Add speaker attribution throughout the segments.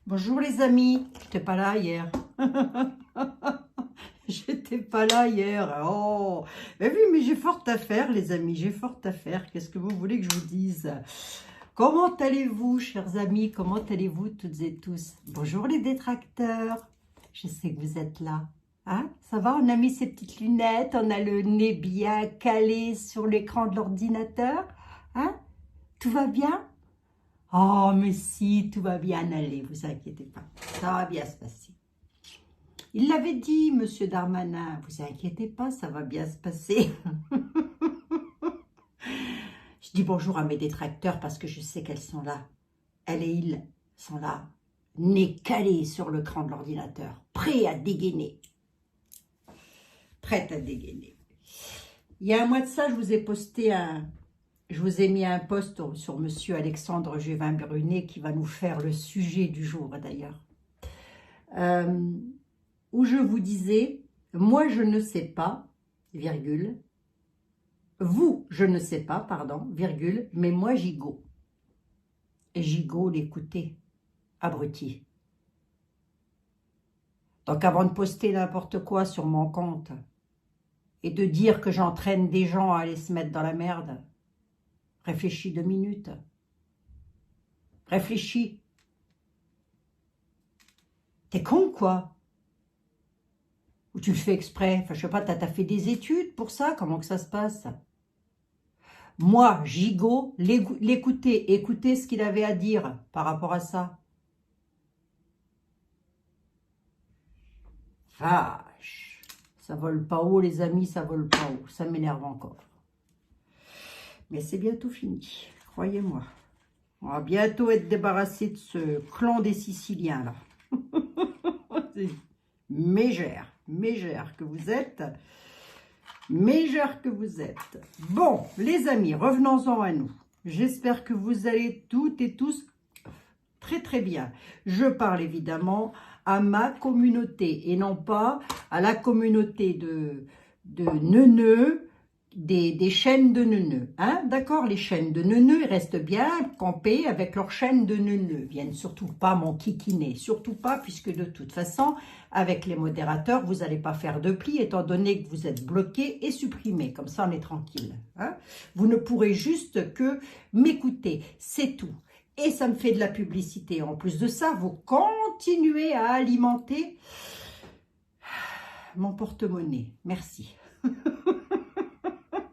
Speaker 1: Bonjour les amis, j'étais pas là hier. J'étais pas là hier. Oh, mais oui, mais j'ai fort à faire les amis, j'ai fort à faire. Qu'est-ce que vous voulez que je vous dise? Comment allez-vous, chers amis? Comment allez-vous toutes et tous? Bonjour les détracteurs. Je sais que vous êtes là. Hein? Ça va? On a mis ces petites lunettes, on a le nez bien calé sur l'écran de l'ordinateur. Hein? Tout va bien? Oh, mais si, tout va bien aller, vous inquiétez pas. Ça va bien se passer. Il l'avait dit, monsieur Darmanin, vous inquiétez pas, ça va bien se passer. Je dis bonjour à mes détracteurs parce que je sais qu'elles sont là. Elles et ils sont là, nez calé sur le cran de l'ordinateur, prêts à dégainer. Prêtes à dégainer. Il y a un mois de ça, je vous ai posté Je vous ai mis un post sur monsieur Alexandre Juvin-Brunet qui va nous faire le sujet du jour d'ailleurs. Où je vous disais, moi je ne sais pas, virgule, vous je ne sais pas, pardon, virgule, mais moi gigot. Et gigot l'écouter, abruti. Donc avant de poster n'importe quoi sur mon compte et de dire que j'entraîne des gens à aller se mettre dans la merde, réfléchis 2 minutes. Réfléchis. T'es con, quoi? Ou tu le fais exprès? Enfin, je sais pas, t'as fait des études pour ça? Comment que ça se passe? Moi, gigot, l'écouter, écouter ce qu'il avait à dire par rapport à ça. Vache. Ça vole pas haut, les amis, ça vole pas haut. Ça m'énerve encore. Mais c'est bientôt fini, croyez-moi. On va bientôt être débarrassé de ce clan des Siciliens, là. Mégère que vous êtes. Mégère que vous êtes. Bon, les amis, revenons-en à nous. J'espère que vous allez toutes et tous très très bien. Je parle évidemment à ma communauté et non pas à la communauté de neuneux, des chaînes de neuneux. Hein? D'accord, les chaînes de neuneux, ils restent bien campés avec leurs chaînes de neuneux. Ils viennent surtout pas m'enquiquiner, surtout pas, puisque de toute façon, avec les modérateurs, vous n'allez pas faire de pli, étant donné que vous êtes bloqué et supprimé. Comme ça, on est tranquille. Hein? Vous ne pourrez juste que m'écouter, c'est tout. Et ça me fait de la publicité. En plus de ça, vous continuez à alimenter mon porte-monnaie. Merci.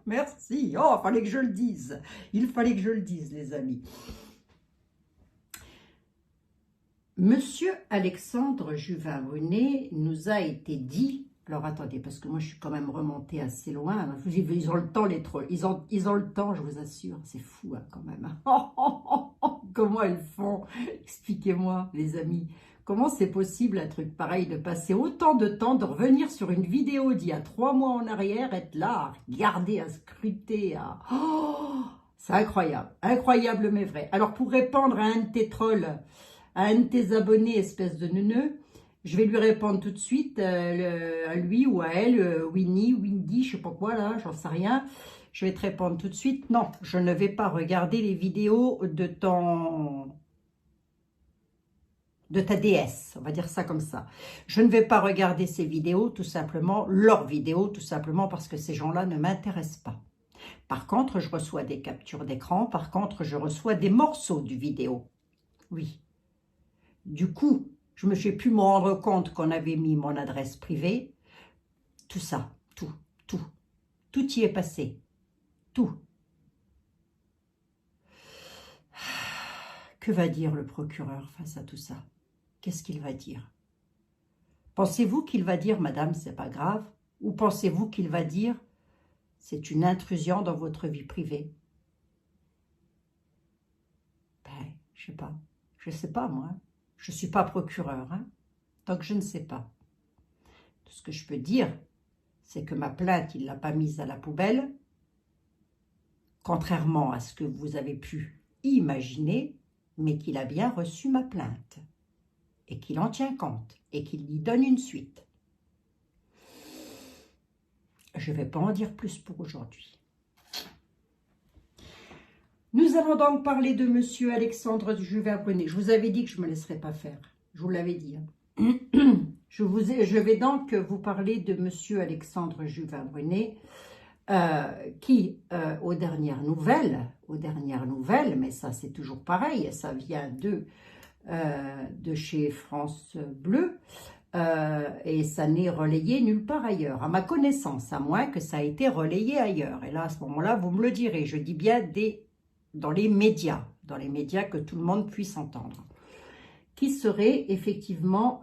Speaker 1: Merci. Oh, il fallait que je le dise. Il fallait que je le dise, les amis. Monsieur Alexandre Juvin-Brunet nous a été dit... Alors, attendez, parce que moi, je suis quand même remontée assez loin. Ils ont le temps, les trolls. Ils ont le temps, je vous assure. C'est fou, hein, quand même. Comment elles font? Expliquez-moi, les amis. Comment c'est possible, un truc pareil, de passer autant de temps, de revenir sur une vidéo d'il y a 3 mois en arrière, être là, à regarder, à scruter, à... Oh, c'est incroyable. Incroyable, mais vrai. Alors, pour répondre à un de tes trolls, à un de tes abonnés, espèce de neuneu, je vais lui répondre tout de suite, à lui ou à elle, Winnie, Windy, je sais pas quoi là, j'en sais rien. Je vais te répondre tout de suite. Non, je ne vais pas regarder les vidéos de ta déesse, on va dire ça comme ça. Je ne vais pas regarder ces vidéos, tout simplement, leurs vidéos, tout simplement parce que ces gens-là ne m'intéressent pas. Par contre, je reçois des captures d'écran, par contre, je reçois des morceaux du vidéo. Oui. Du coup, je me suis pu me rendre compte qu'on avait mis mon adresse privée. Tout ça, tout y est passé. Tout. Que va dire le procureur face à tout ça? Qu'est-ce qu'il va dire? Pensez-vous qu'il va dire, madame, c'est pas grave? Ou pensez-vous qu'il va dire, c'est une intrusion dans votre vie privée? Ben, je sais pas moi. Je suis pas procureur, hein? Donc je ne sais pas. Tout ce que je peux dire, c'est que ma plainte, il ne l'a pas mise à la poubelle, contrairement à ce que vous avez pu imaginer, mais qu'il a bien reçu ma plainte, et qu'il en tient compte, et qu'il y donne une suite. Je ne vais pas en dire plus pour aujourd'hui. Nous allons donc parler de monsieur Alexandre Juvin-Brunet. Je vous avais dit que je ne me laisserais pas faire. Je vous l'avais dit. Hein. Je vais donc vous parler de Monsieur Alexandre Juvin-Brunet, qui, aux dernières nouvelles, mais ça c'est toujours pareil, ça vient de chez France Bleu, et ça n'est relayé nulle part ailleurs, à ma connaissance, à moins que ça a été relayé ailleurs. Et là, à ce moment-là, vous me le direz. Je dis bien dans les médias que tout le monde puisse entendre, qui serait effectivement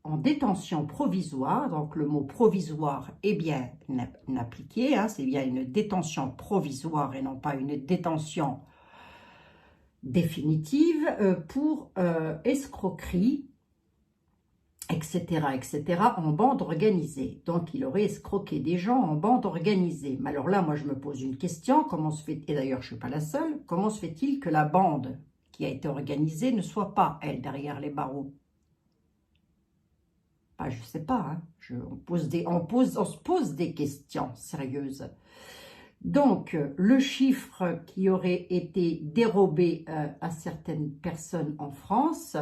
Speaker 1: en détention provisoire. Donc le mot provisoire est bien appliqué, hein, c'est bien une détention provisoire et non pas une détention définitive, pour escroquerie, etc., en bande organisée. Donc, il aurait escroqué des gens en bande organisée. Mais alors là, moi, je me pose une question, comment se fait, et d'ailleurs, je ne suis pas la seule, comment se fait-il que la bande qui a été organisée ne soit pas, elle, derrière les barreaux? Bah, je ne sais pas, hein. On se pose des questions sérieuses. Donc, le chiffre qui aurait été dérobé à certaines personnes en France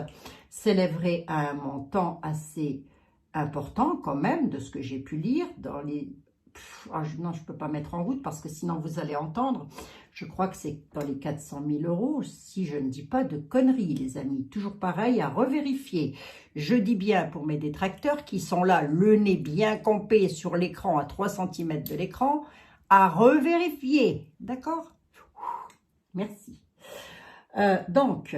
Speaker 1: s'élèverait à un montant assez important quand même, de ce que j'ai pu lire dans les... non, je ne peux pas mettre en route parce que sinon vous allez entendre. Je crois que c'est dans les 400 000 €, si je ne dis pas de conneries, les amis. Toujours pareil, à revérifier. Je dis bien pour mes détracteurs qui sont là, le nez bien campé sur l'écran, à 3 cm de l'écran, à revérifier. D'accord? Merci. Donc,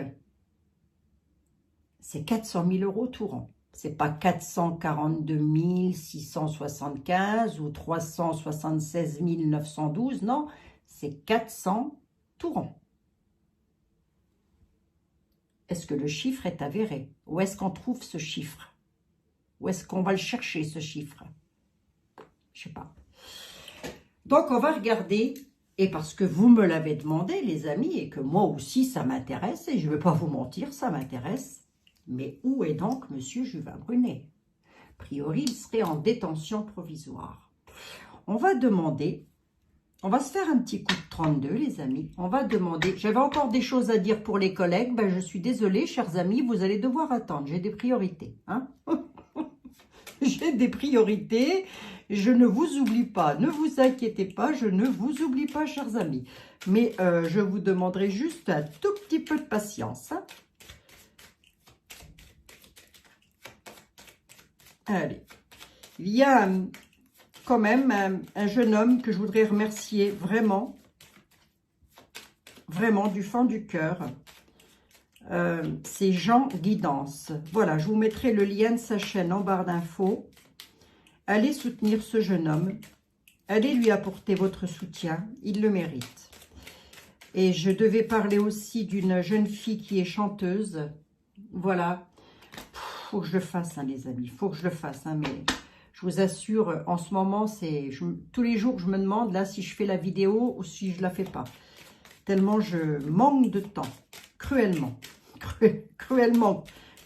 Speaker 1: c'est 400 000 € tout rond. Ce n'est pas 442 675 ou 376 912, non, c'est 400 tout rond. Est-ce que le chiffre est avéré? Où est-ce qu'on trouve ce chiffre? Où est-ce qu'on va le chercher, ce chiffre? Je ne sais pas. Donc, on va regarder, et parce que vous me l'avez demandé, les amis, et que moi aussi, ça m'intéresse, et je ne vais pas vous mentir, ça m'intéresse. Mais où est donc M. Juvin-Brunet? A priori, il serait en détention provisoire. On va demander, on va se faire un petit coup de 32, les amis. On va demander, j'avais encore des choses à dire pour les collègues, ben je suis désolée, chers amis, vous allez devoir attendre, j'ai des priorités. Hein. J'ai des priorités, je ne vous oublie pas, ne vous inquiétez pas, je ne vous oublie pas, chers amis. Mais je vous demanderai juste un tout petit peu de patience. Hein. Allez, il y a quand même un jeune homme que je voudrais remercier vraiment, vraiment du fond du cœur. C'est Jean Guidance. Voilà, je vous mettrai le lien de sa chaîne en barre d'infos. Allez soutenir ce jeune homme. Allez lui apporter votre soutien. Il le mérite. Et je devais parler aussi d'une jeune fille qui est chanteuse. Voilà. Faut que je le fasse, hein, les amis. Faut que je le fasse. Hein, mais je vous assure, en ce moment, tous les jours, je me demande là si je fais la vidéo ou si je la fais pas. Tellement je manque de temps. Cruellement.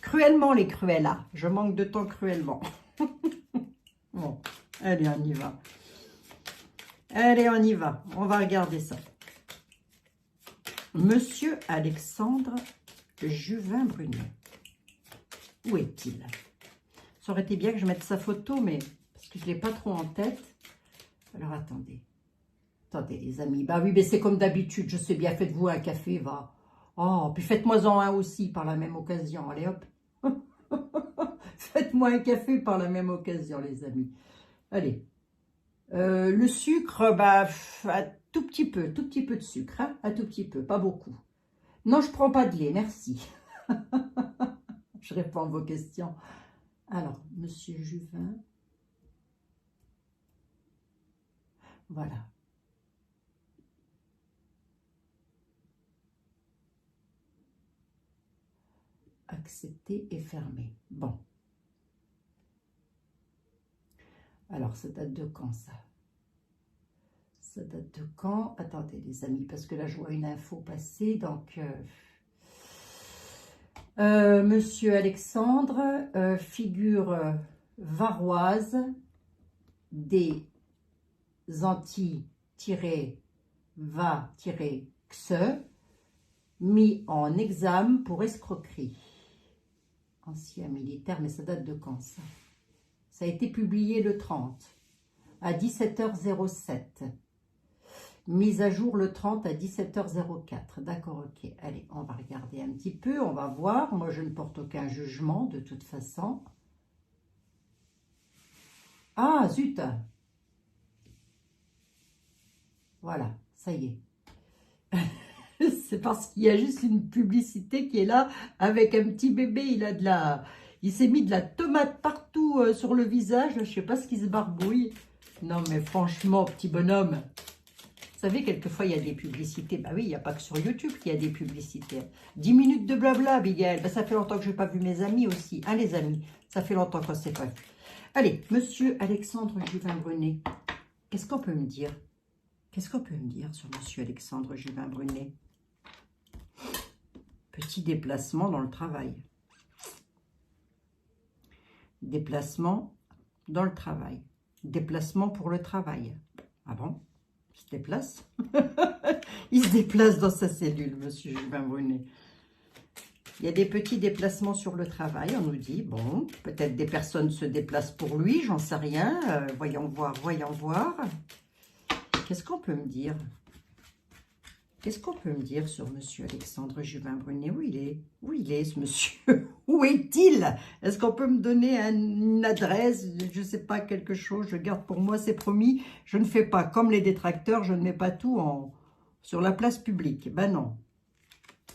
Speaker 1: Cruellement les cruellas. Je manque de temps cruellement. Bon, allez, on y va. Allez, on y va. On va regarder ça. Monsieur Alexandre Juvin-Brunet. Où est-il? Ça aurait été bien que je mette sa photo, mais parce que je ne l'ai pas trop en tête. Alors, attendez. Attendez, les amis. Bah oui, mais c'est comme d'habitude. Je sais bien, faites-vous un café, va. Oh, puis faites-moi-en un aussi par la même occasion. Allez, hop. Faites-moi un café par la même occasion, les amis. Allez. Le sucre, bah, un tout petit peu de sucre. Hein, un tout petit peu, pas beaucoup. Non, je ne prends pas de lait, merci. Je réponds à vos questions. Alors, Monsieur Juvin. Voilà. Accepter et fermer. Bon. Alors, ça date de quand, ça? Ça date de quand? Attendez, les amis, parce que là, je vois une info passer. Donc, Monsieur Alexandre, figure varoise des Antilles-va-xe, mis en examen pour escroquerie. ancien militaire, mais ça date de quand ça? Ça a été publié le 30 à 17h07. Mise à jour le 30 à 17h04. D'accord, ok. Allez, on va regarder un petit peu, on va voir. Moi, je ne porte aucun jugement de toute façon. Ah, zut! Voilà, ça y est. C'est parce qu'il y a juste une publicité qui est là avec un petit bébé. Il s'est mis de la tomate partout sur le visage. Je ne sais pas ce qui se barbouille. Non, mais franchement, petit bonhomme. Vous savez, quelquefois, il y a des publicités. Bah oui, il n'y a pas que sur YouTube qu'il y a des publicités. 10 minutes de blabla, Abigail. Bah, ça fait longtemps que je n'ai pas vu mes amis aussi. Hein, les amis? Ça fait longtemps qu'on ne s'est pas vu. Allez, monsieur Alexandre Juvin-Brunet, qu'est-ce qu'on peut me dire? Qu'est-ce qu'on peut me dire sur monsieur Alexandre Juvin-Brunet? Petit déplacement dans le travail. Déplacement dans le travail. Déplacement pour le travail. Ah bon? Il se déplace? Il se déplace dans sa cellule, monsieur Juvin-Brunet. Il y a des petits déplacements sur le travail, on nous dit. Bon, peut-être des personnes se déplacent pour lui, j'en sais rien. Voyons voir, voyons voir. Qu'est-ce qu'on peut me dire? Qu'est-ce qu'on peut me dire sur monsieur Alexandre Juvin-Brunet? Où il est? Où il est, ce monsieur? Où est-il? Est-ce qu'on peut me donner une adresse? Je ne sais pas, quelque chose. Je garde pour moi, c'est promis. Je ne fais pas comme les détracteurs, je ne mets pas tout sur la place publique. Ben non.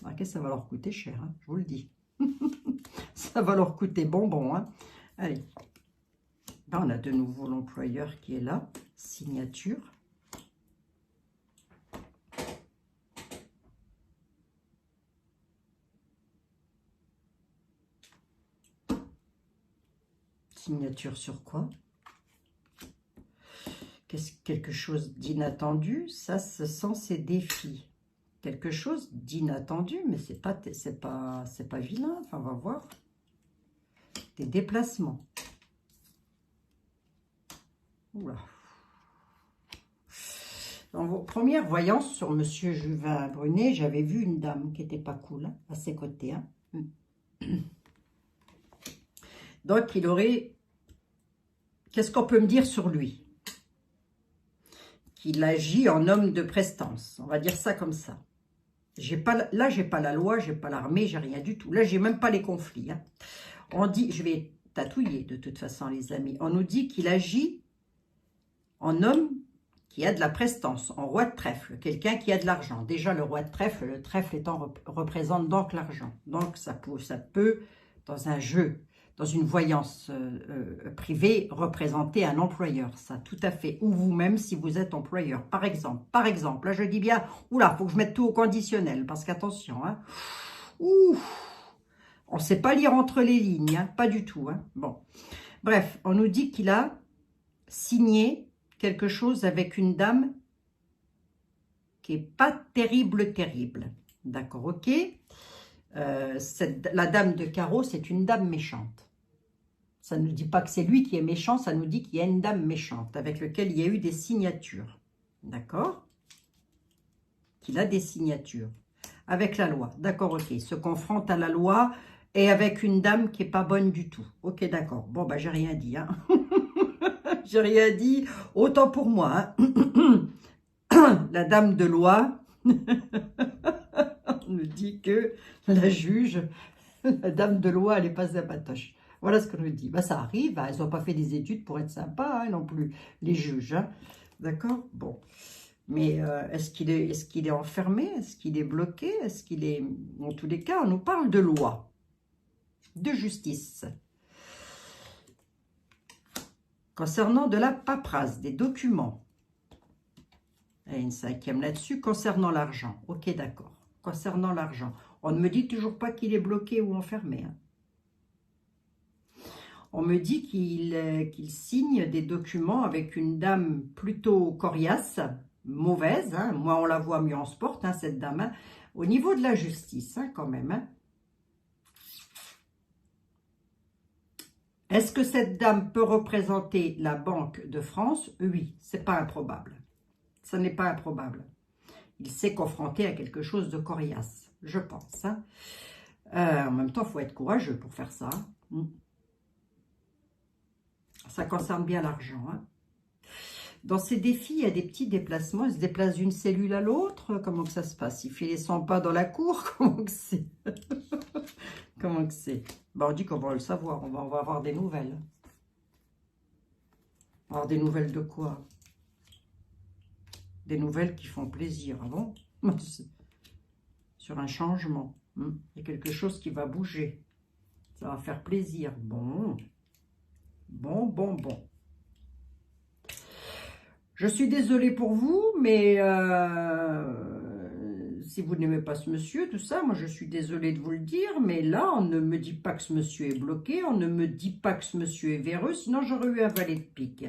Speaker 1: Okay, ça va leur coûter cher, hein, je vous le dis. Ça va leur coûter bonbon. Hein. Allez. Là, on a de nouveau l'employeur qui est là. Signature. Signature sur quoi? Quelque chose d'inattendu? Ça, ce sont ces défis. Quelque chose d'inattendu, mais c'est pas vilain. Enfin, on va voir. Des déplacements. Oula. Dans vos premières voyances sur monsieur Juvin-Brunet, j'avais vu une dame qui n'était pas cool, hein, à ses côtés. Hein. Donc, il aurait... Qu'est-ce qu'on peut me dire sur lui? Qu'il agit en homme de prestance. On va dire ça comme ça. Là, j'ai pas la loi, j'ai pas l'armée, j'ai rien du tout. Là, j'ai même pas les conflits. Hein. On dit, je vais tatouiller de toute façon, les amis. On nous dit qu'il agit en homme qui a de la prestance, en roi de trèfle, quelqu'un qui a de l'argent. Déjà, le roi de trèfle, le trèfle représente donc l'argent. Donc, ça peut, dans un jeu, dans une voyance privée, représenter un employeur. Ça, tout à fait. Ou vous-même, si vous êtes employeur. Par exemple, là, je dis bien, oula, il faut que je mette tout au conditionnel, parce qu'attention, hein. Ouh, on ne sait pas lire entre les lignes, hein, pas du tout. Hein. Bon, bref, on nous dit qu'il a signé quelque chose avec une dame qui n'est pas terrible. D'accord, ok. La dame de carreau, c'est une dame méchante. Ça ne nous dit pas que c'est lui qui est méchant, ça nous dit qu'il y a une dame méchante avec laquelle il y a eu des signatures. D'accord? Qu'il a des signatures. Avec la loi. D'accord, ok. Il se confronte à la loi et avec une dame qui n'est pas bonne du tout. Ok, d'accord. Bon, bah, j'ai rien dit. Hein. J'ai rien dit. Autant pour moi. Hein. La dame de loi... On nous dit que la juge, la dame de loi, elle n'est pas sympatoche. Voilà ce qu'on nous dit. Bah, ça arrive, hein, elles n'ont pas fait des études pour être sympas hein, non plus, les juges. Hein. D'accord? Bon. Mais est-ce qu'il est enfermé? Est-ce qu'il est bloqué? Est-ce qu'il est... En tous les cas, on nous parle de loi, de justice. Concernant de la paperasse, des documents. Et une cinquième là-dessus, concernant l'argent. Ok, d'accord. Concernant l'argent. On ne me dit toujours pas qu'il est bloqué ou enfermé. Hein. On me dit qu'il signe des documents avec une dame plutôt coriace, mauvaise. Hein. Moi, on la voit, mieux on se porte, hein, cette dame. Hein. Au niveau de la justice, hein, quand même. Hein. Est-ce que cette dame peut représenter la Banque de France? Oui, c'est pas improbable. Ça n'est pas improbable. Il s'est confronté à quelque chose de coriace, je pense. Hein. En même temps, il faut être courageux pour faire ça. Ça concerne bien l'argent. Hein. Dans ces défis, il y a des petits déplacements. Il se déplace d'une cellule à l'autre. Comment que ça se passe? Il fait les 100 pas dans la cour. Comment que c'est? Comment que c'est? Bon, on dit qu'on va le savoir. On va avoir des nouvelles. Alors, des nouvelles de quoi? Des nouvelles qui font plaisir. Ah bon? Sur un changement. Il y a quelque chose qui va bouger. Ça va faire plaisir. Bon. Bon. Je suis désolée pour vous, mais si vous n'aimez pas ce monsieur, tout ça, moi je suis désolée de vous le dire, mais là, on ne me dit pas que ce monsieur est bloqué, on ne me dit pas que ce monsieur est véreux, sinon j'aurais eu un valet de pique.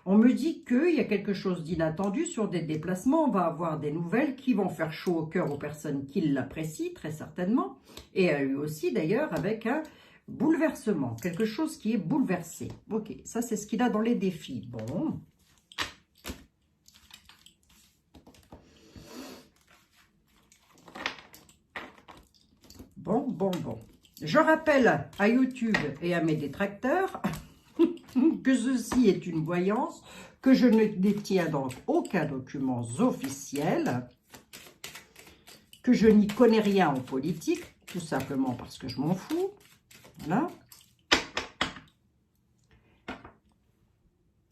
Speaker 1: On me dit qu'il y a quelque chose d'inattendu sur des déplacements, on va avoir des nouvelles qui vont faire chaud au cœur aux personnes qui l'apprécient, très certainement, et à lui aussi d'ailleurs, avec un bouleversement, quelque chose qui est bouleversé. Ok, ça c'est ce qu'il a dans les défis. Bon. Bon. Je rappelle à YouTube et à mes détracteurs que ceci est une voyance, que je ne détiens donc aucun document officiel, que je n'y connais rien en politique, tout simplement parce que je m'en fous. Voilà.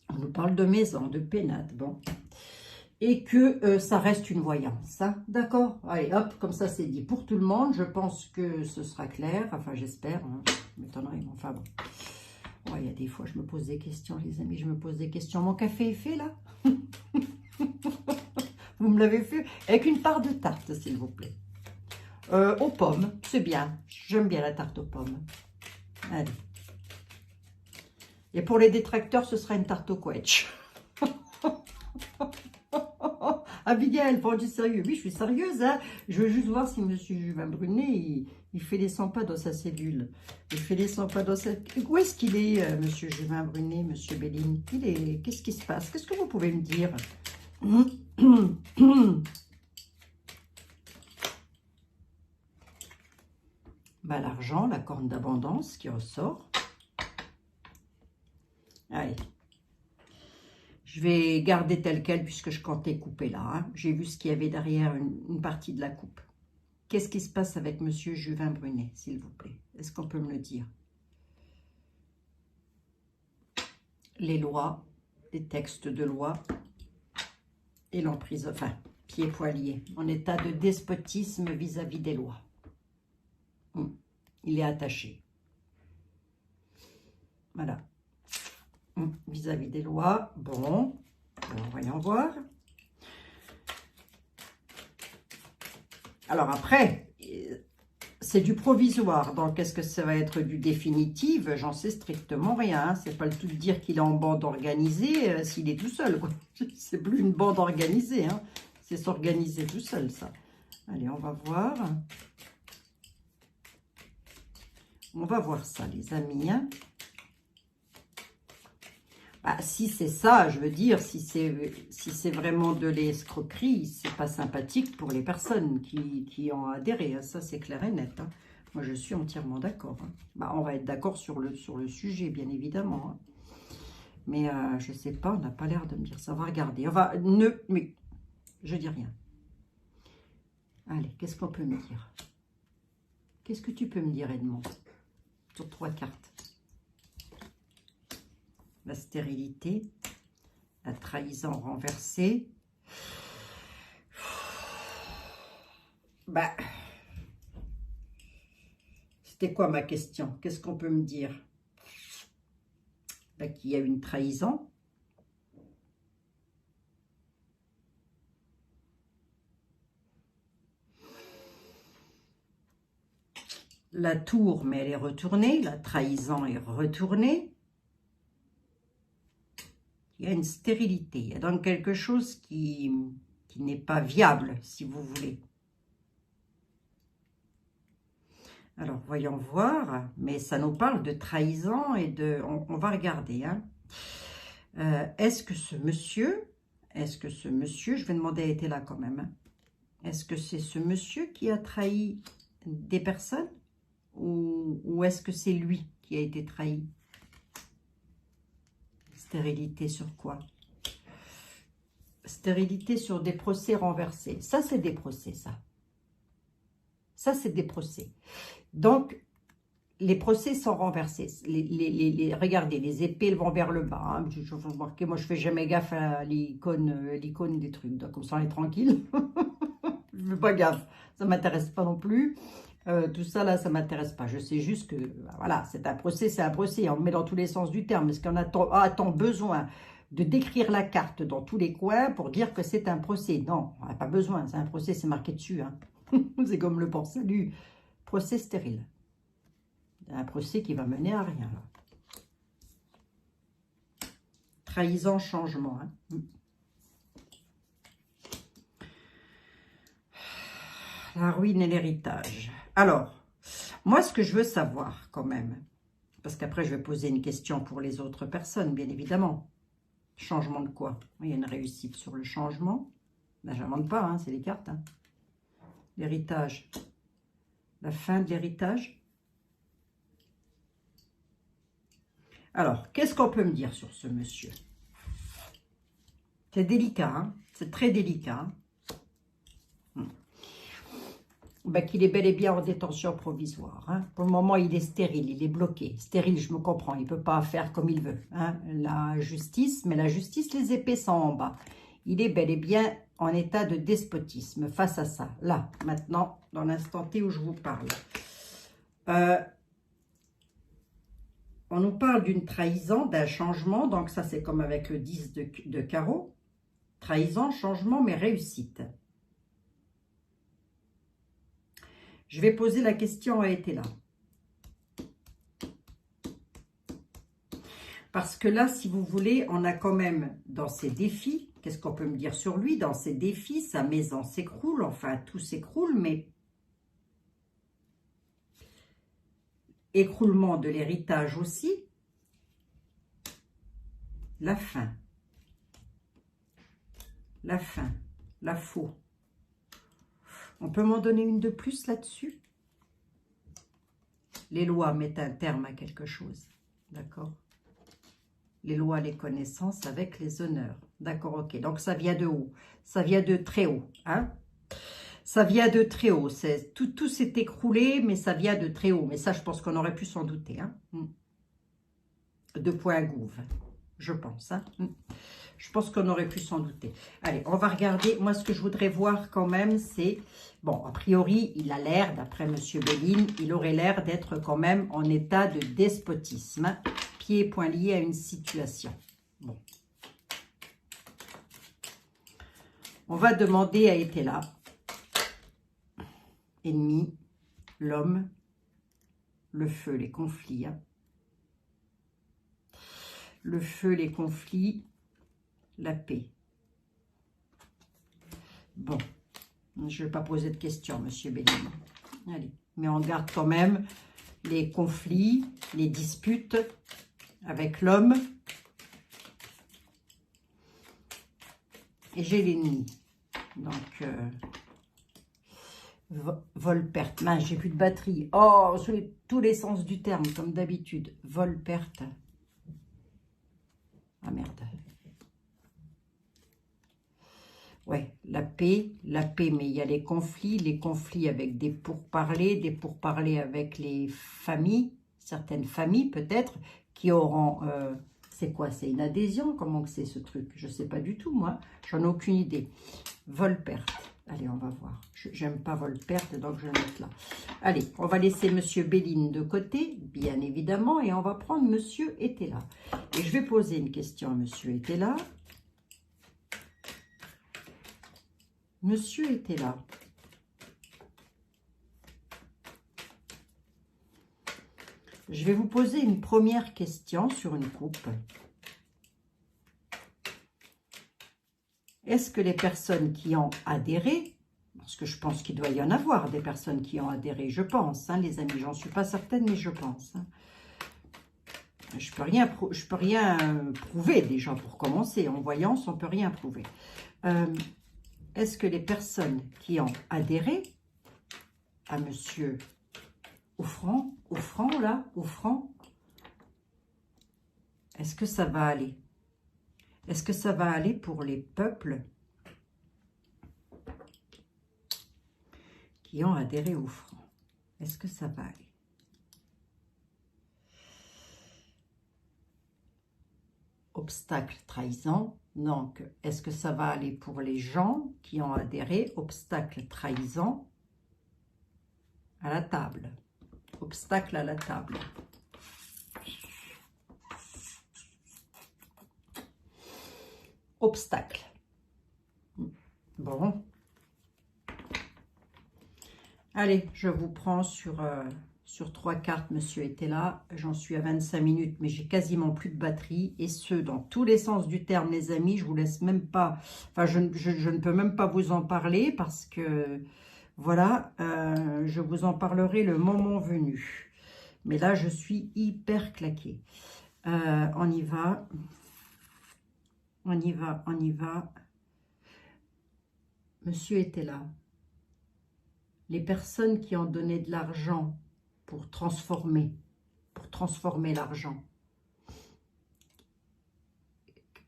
Speaker 1: On nous parle de maison, de pénate, bon. Et que ça reste une voyance, hein. D'accord? Allez, hop, comme ça c'est dit pour tout le monde. Je pense que ce sera clair, enfin j'espère, hein. Je m'étonnerais, mais enfin bon. Ouais, il y a des fois, je me pose des questions, les amis, je me pose des questions. Mon café est fait, là? Vous me l'avez fait avec une part de tarte, s'il vous plaît. Aux pommes, c'est bien. J'aime bien la tarte aux pommes. Allez. Et pour les détracteurs, ce sera une tarte au quetch. Abigail, pour du sérieux. Oui, je suis sérieuse, hein. Je veux juste voir si M. Juvin Brunet, il fait les 100 pas dans sa cellule. Il fait les 100 pas dans sa... Où est-ce qu'il est, M. Juvin Brunet, M. Béline? Qu'est-ce qui se passe? Qu'est-ce que vous pouvez me dire? Bah, l'argent, la corne d'abondance qui ressort. Allez. Je vais garder tel quel puisque je comptais couper là. Hein. J'ai vu ce qu'il y avait derrière une partie de la coupe. Qu'est-ce qui se passe avec M. Juvin Brunet, s'il vous plaît? Est-ce qu'on peut me le dire? Les lois, les textes de loi et l'emprise, enfin, pied poilier, en état de despotisme vis-à-vis des lois. Il est attaché. Voilà. Vis-à-vis des lois. Bon, alors voyons voir. Alors après, c'est du provisoire. Donc, est-ce que ça va être du définitif? J'en sais strictement rien. Hein. C'est pas le tout de dire qu'il est en bande organisée s'il est tout seul. C'est plus une bande organisée. Hein. C'est s'organiser tout seul, ça. Allez, on va voir. On va voir ça, les amis. Hein. Bah, si c'est ça, je veux dire, si c'est vraiment de l'escroquerie, c'est pas sympathique pour les personnes qui ont adhéré. Hein. Ça, c'est clair et net. Hein. Moi, je suis entièrement d'accord. Hein. Bah, on va être d'accord sur le sujet, bien évidemment. Hein. Mais je sais pas, on n'a pas l'air de me dire ça. On va regarder. On va... Mais je dis rien. Allez, qu'est-ce qu'on peut me dire? Qu'est-ce que tu peux me dire, Edmond? Sur 3 cartes. La stérilité, la trahison renversée. Bah, c'était quoi ma question? Qu'est-ce qu'on peut me dire? Bah, qu'il y a une trahison. La tour, mais elle est retournée. La trahison est retournée. Il y a une stérilité. Il y a donc quelque chose qui n'est pas viable, si vous voulez. Alors, voyons voir. Mais ça nous parle de trahison et de... On va regarder. Hein. Est-ce que ce monsieur... Je vais demander à être là quand même. Hein. Est-ce que c'est ce monsieur qui a trahi des personnes? Ou est-ce que c'est lui qui a été trahi? Stérilité sur quoi? Stérilité sur des procès renversés. Ça, c'est des procès, ça. Ça, c'est des procès. Donc, les procès sont renversés. Regardez, les épées elles vont vers le bas. Hein. Je remarquez, moi, je fais jamais gaffe à l'icône des trucs. Donc, comme ça, on est tranquille. Je ne fais pas gaffe. Ça ne m'intéresse pas non plus. Tout ça, là, ça ne m'intéresse pas. Je sais juste que, voilà, c'est un procès, c'est un procès. On le met dans tous les sens du terme. Est-ce qu'on a-t-on besoin de décrire la carte dans tous les coins pour dire que c'est un procès? Non, on n'a pas besoin. C'est un procès, c'est marqué dessus. Hein. C'est comme le port-salut. Procès stérile. Un procès qui va mener à rien. Là. Trahison, changement. Hein. La ruine et l'héritage. Alors, moi, ce que je veux savoir quand même, parce qu'après, je vais poser une question pour les autres personnes, bien évidemment. Changement de quoi? Il y a une réussite sur le changement. Ben, je n'invente pas, hein, c'est les cartes. Hein. L'héritage. La fin de l'héritage. Alors, qu'est-ce qu'on peut me dire sur ce monsieur? C'est délicat, hein? C'est très délicat. Ben, qu'il est bel et bien en détention provisoire. Hein? Pour le moment, il est stérile, il est bloqué. Stérile, je me comprends, il ne peut pas faire comme il veut. Hein? La justice, mais la justice, les épées sont en bas. Il est bel et bien en état de despotisme face à ça. Là, maintenant, dans l'instant T où je vous parle. On nous parle d'une trahison, d'un changement. Donc ça, c'est comme avec le 10 de carreau. Trahison, changement, mais réussite. Je vais poser la question à Etela. Parce que là, si vous voulez, on a quand même dans ses défis, qu'est-ce qu'on peut me dire sur lui? Dans ses défis, sa maison s'écroule, enfin tout s'écroule, mais écroulement de l'héritage aussi. La fin. La fin. La faux. On peut m'en donner une de plus là-dessus? Les lois mettent un terme à quelque chose. D'accord? Les lois, les connaissances avec les honneurs. D'accord, ok. Donc, ça vient de haut. Ça vient de très haut. Hein? Ça vient de très haut. Tout s'est écroulé, mais ça vient de très haut. Mais ça, je pense qu'on aurait pu s'en douter. Hein? De point gouve, je pense. Hein? Je pense qu'on aurait pu s'en douter. Allez, on va regarder. Moi, ce que je voudrais voir quand même, c'est... Bon, a priori, il a l'air, d'après M. Béline, il aurait l'air d'être quand même en état de despotisme. Hein? Pieds et poings liés à une situation. Bon. On va demander à Etela. Ennemi, l'homme, le feu, les conflits. Hein? Le feu, les conflits, la paix. Bon, je ne vais pas poser de questions, Monsieur Béline. Allez, mais on garde quand même les conflits, les disputes avec l'homme. Et j'ai l'ennemi. Donc, vol-perte. Mince, j'ai plus de batterie. Oh, sous tous les sens du terme, comme d'habitude. Vol-perte. Ah merde. Ouais, la paix, mais il y a les conflits avec des pourparlers avec les familles, certaines familles peut-être, qui auront, c'est quoi, c'est une adhésion, comment c'est ce truc? Je ne sais pas du tout, moi, j'en ai aucune idée. Vol-perte, allez, on va voir, j'aime pas vol-perte, donc je vais le mettre là. Allez, on va laisser Monsieur Béline de côté, bien évidemment, et on va prendre Monsieur Etela. Et je vais poser une question à Monsieur Etela. Monsieur Etela. Je vais vous poser une première question sur une coupe. Est-ce que les personnes qui ont adhéré, parce que je pense qu'il doit y en avoir des personnes qui ont adhéré, je pense, hein, les amis, j'en suis pas certaine, mais je pense. Hein. Je peux rien prouver déjà pour commencer. En voyance, on ne peut rien prouver. Est-ce que les personnes qui ont adhéré à Monsieur Au franc, là, au franc. Est-ce que ça va aller? Est-ce que ça va aller pour les peuples qui ont adhéré au franc? Est-ce que ça va aller? Obstacle, trahison. Donc, est-ce que ça va aller pour les gens qui ont adhéré? Obstacle, trahison à la table. Obstacle à la table. Obstacle. Bon. Allez, je vous prends sur 3 cartes. Monsieur était là. J'en suis à 25 minutes, mais j'ai quasiment plus de batterie. Et ce, dans tous les sens du terme, les amis. Je vous laisse même pas... Enfin, je ne peux même pas vous en parler parce que... Voilà, je vous en parlerai le moment venu. Mais là, je suis hyper claquée. On y va. On y va, on y va. Monsieur était là. Les personnes qui ont donné de l'argent pour transformer l'argent.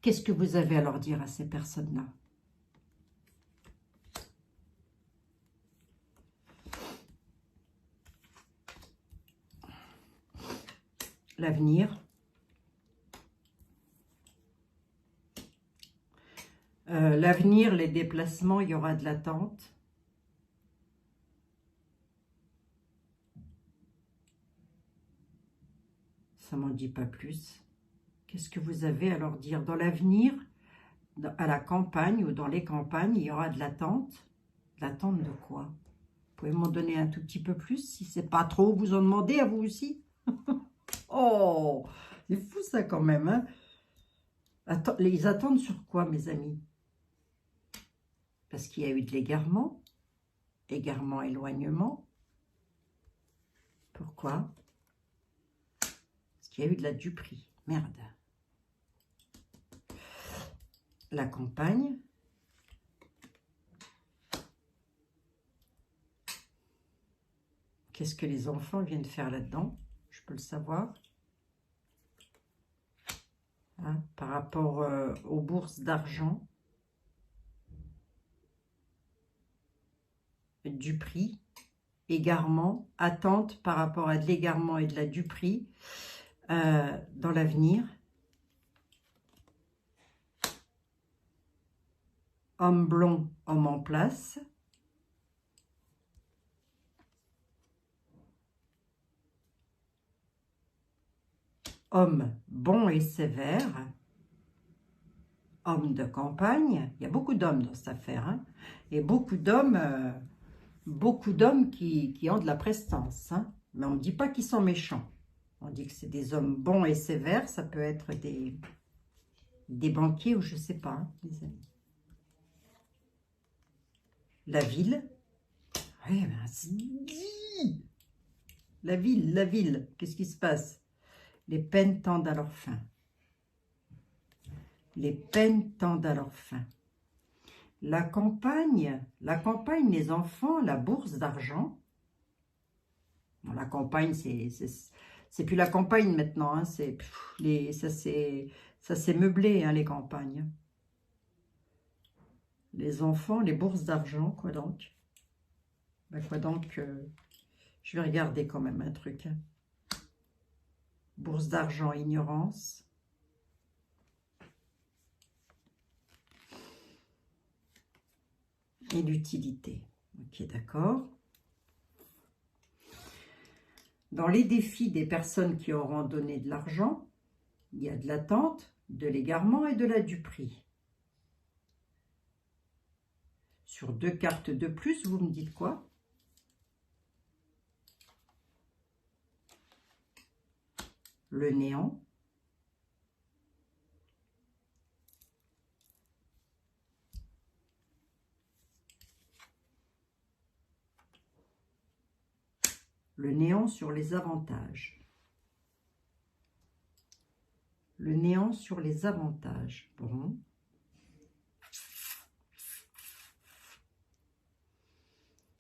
Speaker 1: Qu'est-ce que vous avez à leur dire à ces personnes-là? L'avenir. L'avenir, les déplacements, il y aura de l'attente. Ça m'en dit pas plus. Qu'est-ce que vous avez à leur dire? Dans l'avenir, à la campagne ou dans les campagnes, il y aura de l'attente. L'attente de quoi? Vous pouvez m'en donner un tout petit peu plus, si c'est pas trop, vous en demandez à vous aussi. Oh, c'est fou ça quand même, hein? Ils attendent sur quoi, mes amis? Parce qu'il y a eu de l'égarement. Égarement, éloignement. Pourquoi? Parce qu'il y a eu de la duperie. Merde. La campagne. Qu'est-ce que les enfants viennent faire là-dedans? Je peux le savoir. Hein, par rapport aux bourses d'argent. Duperie. Égarement. Attente par rapport à de l'égarement et de la duperie. Dans l'avenir. Homme blond, homme en place. Homme bon et sévère. Homme de campagne. Il y a beaucoup d'hommes dans cette affaire. Hein, et beaucoup d'hommes qui ont de la prestance. Hein, mais on ne dit pas qu'ils sont méchants. On dit que c'est des hommes bons et sévères. Ça peut être des banquiers ou je ne sais pas, hein, les amis. La ville. Ouais, ben, la ville. Qu'est-ce qui se passe? Les peines tendent à leur fin. Les peines tendent à leur fin. La campagne, les enfants, la bourse d'argent. Bon, la campagne, c'est plus la campagne maintenant. Hein, ça s'est meublé, hein, les campagnes. Les enfants, les bourses d'argent, quoi donc? Ben, quoi donc je vais regarder quand même un truc. Hein. Bourse d'argent, ignorance. Et l'utilité. Ok, d'accord. Dans les défis des personnes qui auront donné de l'argent, il y a de l'attente, de l'égarement et de la duperie. Sur 2 cartes de plus, vous me dites quoi? Le néant. Le néant sur les avantages. Le néant sur les avantages. Bon.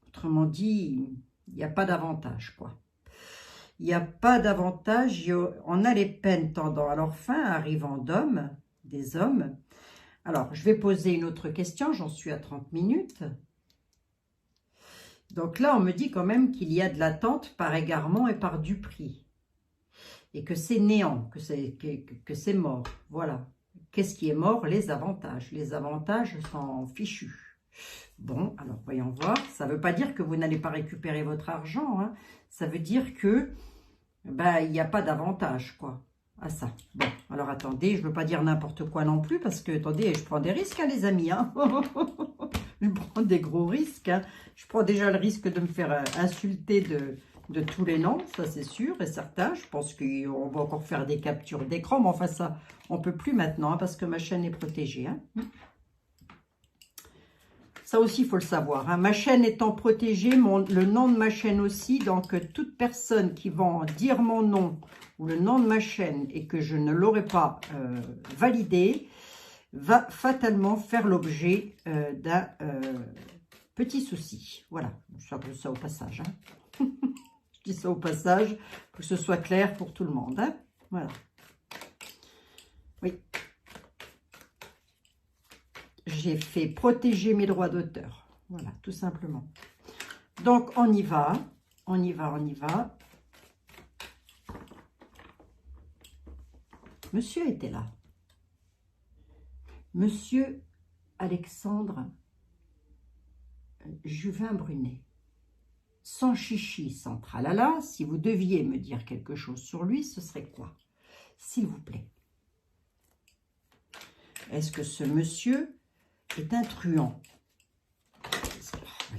Speaker 1: Autrement dit, il n'y a pas d'avantage, quoi. Il n'y a pas d'avantage, on a les peines tendant à leur fin, arrivant d'hommes, des hommes. Alors, je vais poser une autre question, j'en suis à 30 minutes. Donc là, on me dit quand même qu'il y a de l'attente par égarement et par duperie. Et que c'est néant, que c'est mort. Voilà. Qu'est-ce qui est mort? Les avantages. Les avantages sont fichus. Bon, alors voyons voir. Ça ne veut pas dire que vous n'allez pas récupérer votre argent. Hein. Ça veut dire que il n'y a pas d'avantage, quoi, à ça. Bon, alors attendez, je ne veux pas dire n'importe quoi non plus, parce que, attendez, je prends des risques, hein, les amis. Hein. Je prends des gros risques. Hein. Je prends déjà le risque de me faire insulter de tous les noms, ça c'est sûr et certain. Je pense qu'on va encore faire des captures d'écran, mais enfin ça, on ne peut plus maintenant, hein, parce que ma chaîne est protégée. Hein. Ça aussi, il faut le savoir. Hein. Ma chaîne étant protégée, le nom de ma chaîne aussi, donc toute personne qui va dire mon nom ou le nom de ma chaîne et que je ne l'aurai pas validé, va fatalement faire l'objet d'un petit souci. Voilà, je dis ça au passage. Hein. Je dis ça au passage, pour que ce soit clair pour tout le monde. Hein. Voilà. Oui. J'ai fait protéger mes droits d'auteur. Voilà, tout simplement. Donc, on y va. On y va, on y va. Monsieur était là. Monsieur Alexandre Juvin Brunet. Sans chichi, sans tralala, si vous deviez me dire quelque chose sur lui, ce serait quoi? S'il vous plaît. Est-ce que ce monsieur est un truand?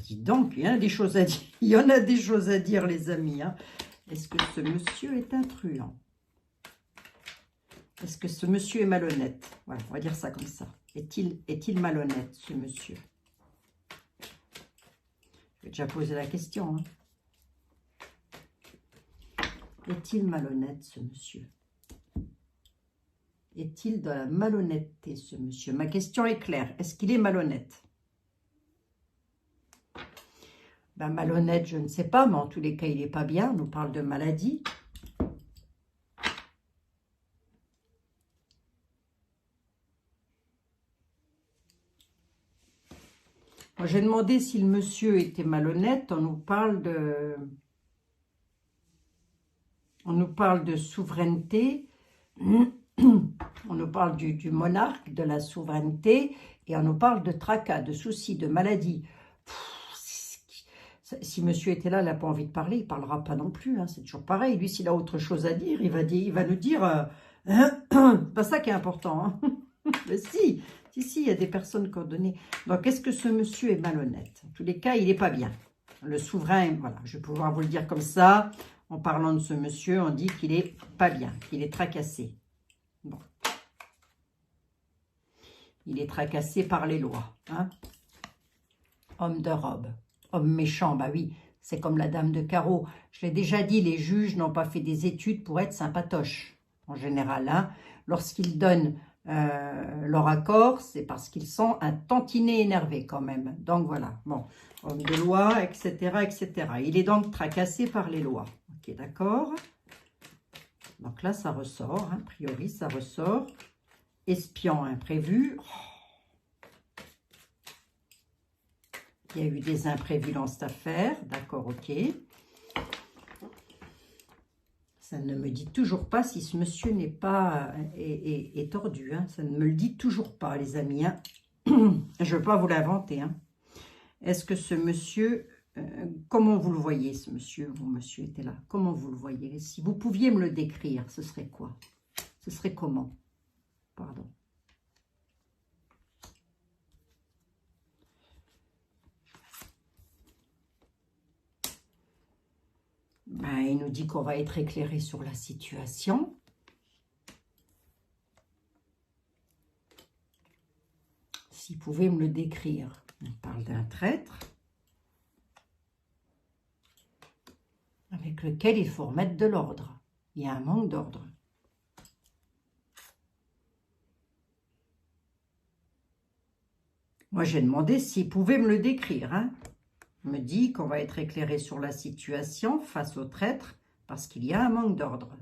Speaker 1: Dis donc, il y en a des choses à dire. Il y en a des choses à dire, les amis. Hein. Est-ce que ce monsieur est un truand? Est-ce que ce monsieur est malhonnête? Voilà, on va dire ça comme ça. Est-il malhonnête, ce monsieur? Je vais déjà poser la question. Hein. Est-il malhonnête, ce monsieur? Est-il dans la malhonnêteté, ce monsieur? Ma question est claire. Est-ce qu'il est malhonnête? Malhonnête, je ne sais pas, mais en tous les cas, il n'est pas bien. On nous parle de maladie. J'ai demandé si le monsieur était malhonnête. On nous parle de souveraineté. On nous parle du monarque, de la souveraineté. Et on nous parle de tracas, de soucis, de maladies. Si monsieur était là, il n'a pas envie de parler, il ne parlera pas non plus. Hein, c'est toujours pareil. Lui, s'il a autre chose à dire, il va nous dire... c'est pas ça qui est important. Hein. Mais si, il y a des personnes coordonnées. Donc, est-ce que ce monsieur est malhonnête? En tous les cas, il n'est pas bien. Le souverain, voilà, je vais pouvoir vous le dire comme ça. En parlant de ce monsieur, on dit qu'il n'est pas bien, qu'il est tracassé. Bon. Il est tracassé par les lois. Hein. Homme de robe. Homme méchant, bah oui, c'est comme la dame de carreau. Je l'ai déjà dit, les juges n'ont pas fait des études pour être sympatoches. En général, hein, lorsqu'ils donnent leur accord, c'est parce qu'ils sont un tantinet énervés quand même. Donc voilà, bon, homme de loi, etc., etc. Il est donc tracassé par les lois. Ok, d'accord. Donc là, ça ressort, hein, a priori, ça ressort. Espion imprévu. Oh. Il y a eu des imprévus dans cette affaire. D'accord, ok. Ça ne me dit toujours pas si ce monsieur n'est pas est tordu. Hein. Ça ne me le dit toujours pas, les amis. Hein. Je ne veux pas vous l'inventer. Hein. Est-ce que ce monsieur... comment vous le voyez, ce monsieur? Mon monsieur était là. Comment vous le voyez? Si vous pouviez me le décrire, ce serait quoi? Ce serait comment? Pardon. Il nous dit qu'on va être éclairé sur la situation. S'il pouvait me le décrire. On parle d'un traître avec lequel il faut remettre de l'ordre. Il y a un manque d'ordre. Moi, j'ai demandé s'il pouvait me le décrire. Hein. Il me dit qu'on va être éclairé sur la situation face au traître Parce qu'il y a un manque d'ordre.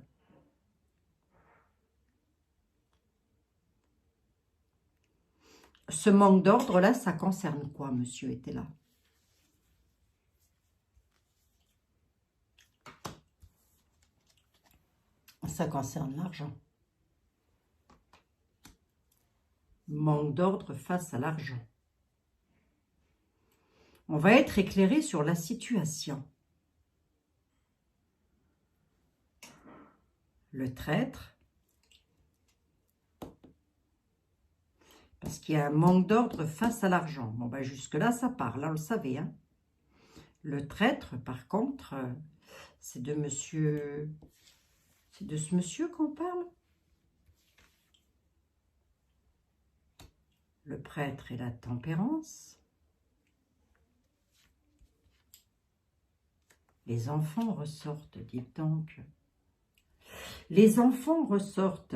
Speaker 1: Ce manque d'ordre-là, ça concerne quoi, monsieur était là? Ça concerne l'argent. Manque d'ordre face à l'argent. On va être éclairé sur la situation. Le traître. Parce qu'il y a un manque d'ordre face à l'argent. Bon, ben jusque-là, ça parle, hein, on le savait. Hein. Le traître, par contre, c'est de monsieur... C'est de ce monsieur qu'on parle. Le prêtre et la tempérance. Les enfants ressortent, dites donc. Les enfants ressortent.